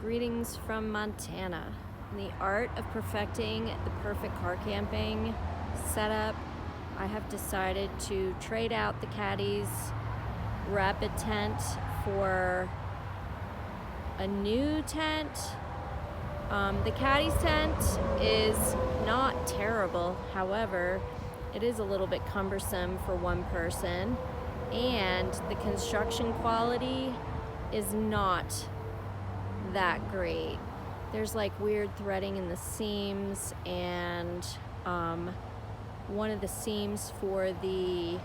Greetings from Montana. In the art of perfecting the perfect car camping setup, I have decided to trade out the Caddy's Rapid tent for a new tent. The Caddy's tent is not terrible, however, it is a little bit cumbersome for one person, and the construction quality is not that great. There's like weird threading in the seams, and one of the seams for the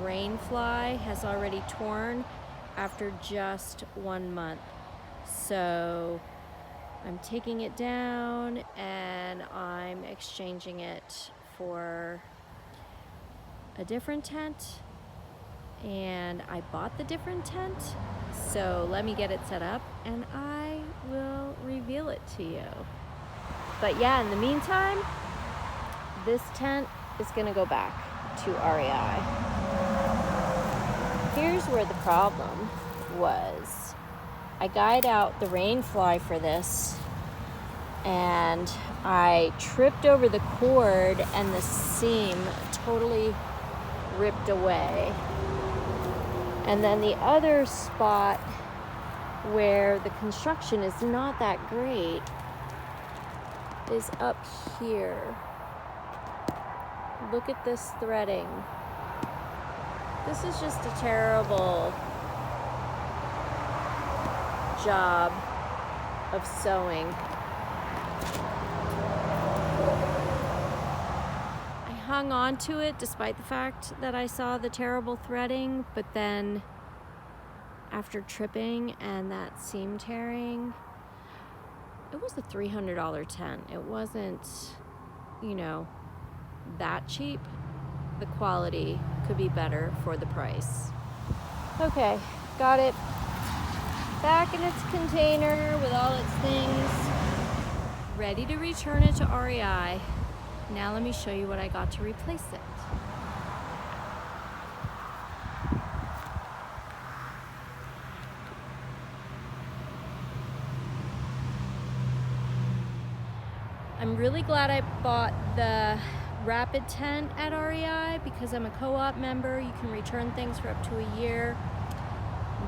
Rainfly has already torn after just 1 month. So I'm taking it down and I'm exchanging it for a different tent, and I bought the different tent, so let me get it set up and I will reveal it to you. But yeah, in the meantime, this tent is gonna go back to REI. Here's where the problem was. I guyed out the Rainfly for this, and I tripped over the cord and the seam totally ripped away. And then the other spot where the construction is not that great is up here. Look at this threading. This is just a terrible job of sewing. I hung on to it despite the fact that I saw the terrible threading, but then after tripping and that seam tearing, it was a $300 tent. It wasn't, that cheap. The quality could be better for the price. Okay, got it back in its container with all its things, ready to return it to REI. Now let me show you what I got to replace it. I'm really glad I bought the Rapid tent at REI because I'm a co-op member. You can return things for up to a year.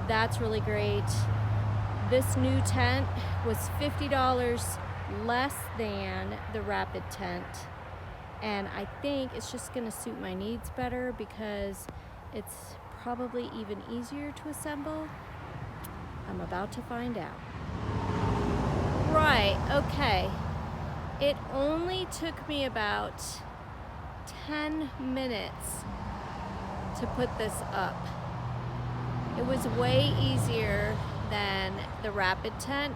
That's really great. This new tent was $50 less than the Rapid tent, and I think it's just gonna suit my needs better because it's probably even easier to assemble. I'm about to find out. Right, okay. It only took me about 10 minutes to put this up. It was way easier than the Rapid tent,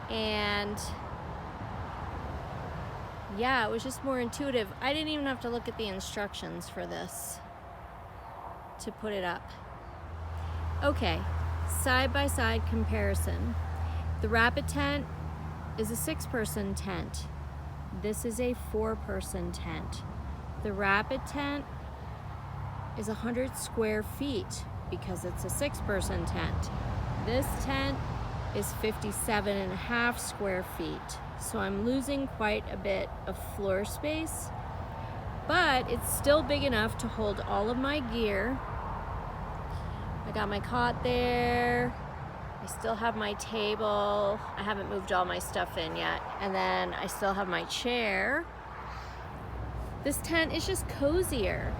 and yeah, it was just more intuitive. I didn't even have to look at the instructions for this to put it up. Okay, side-by-side comparison. The Rapid tent is a 6-person tent. This is a 4-person tent. The Rapid tent is 100 square feet because it's a 6-person tent. This tent is 57.5 square feet. So I'm losing quite a bit of floor space, but it's still big enough to hold all of my gear. I got my cot there. I still have my table. I haven't moved all my stuff in yet. And then I still have my chair. This tent is just cozier.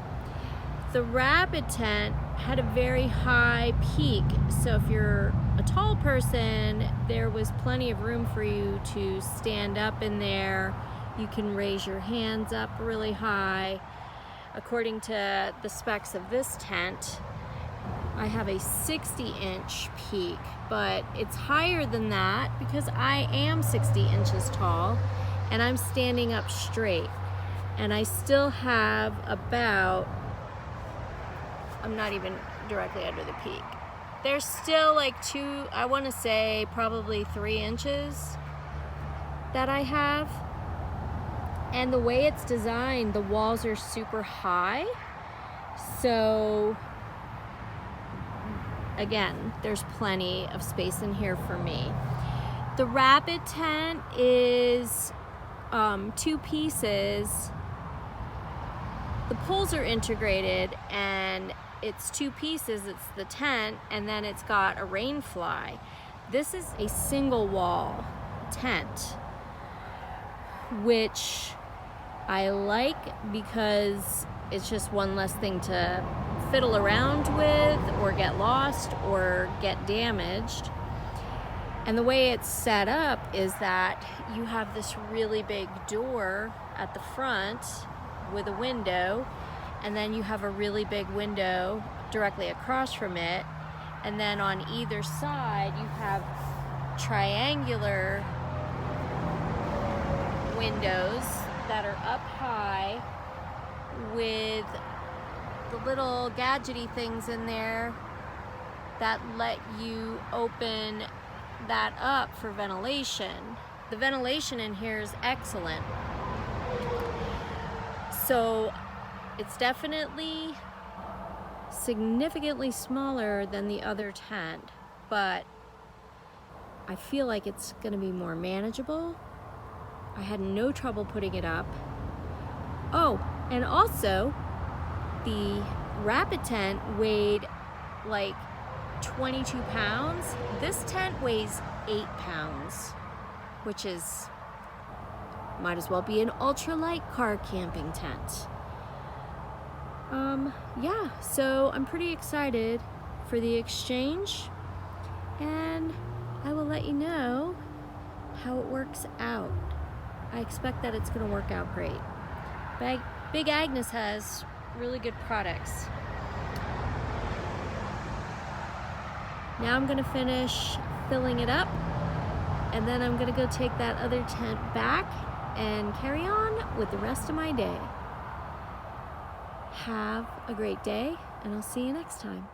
The Rapid tent had a very high peak, so if you're a tall person, there was plenty of room for you to stand up in there. You can raise your hands up really high. According to the specs of this tent, I have a 60-inch peak, but it's higher than that because I am 60 inches tall and I'm standing up straight. And I still have about, I'm not even directly under the peak. There's still like I want to say probably 3 inches that I have. And the way it's designed, the walls are super high. So again, there's plenty of space in here for me. The Rapid tent is 2 pieces. The poles are integrated and it's 2 pieces. It's the tent and then it's got a rain fly. This is a single wall tent, which I like because it's just one less thing to fiddle around with or get lost or get damaged. And the way it's set up is that you have this really big door at the front with a window, and then you have a really big window directly across from it, and then on either side you have triangular windows that are up high with the little gadgety things in there that let you open that up for ventilation. The ventilation in here is excellent. So it's definitely significantly smaller than the other tent, but I feel like it's gonna be more manageable. I had no trouble putting it up. Oh, and also the Rapid tent weighed like 22 pounds. This tent weighs 8 pounds, which is, might as well be an ultralight car camping tent. Yeah, so I'm pretty excited for the exchange, and I will let you know how it works out. I expect that it's gonna work out great. Big Agnes has really good products. Now I'm gonna finish filling it up, and then I'm gonna go take that other tent back and carry on with the rest of my day. Have a great day, and I'll see you next time.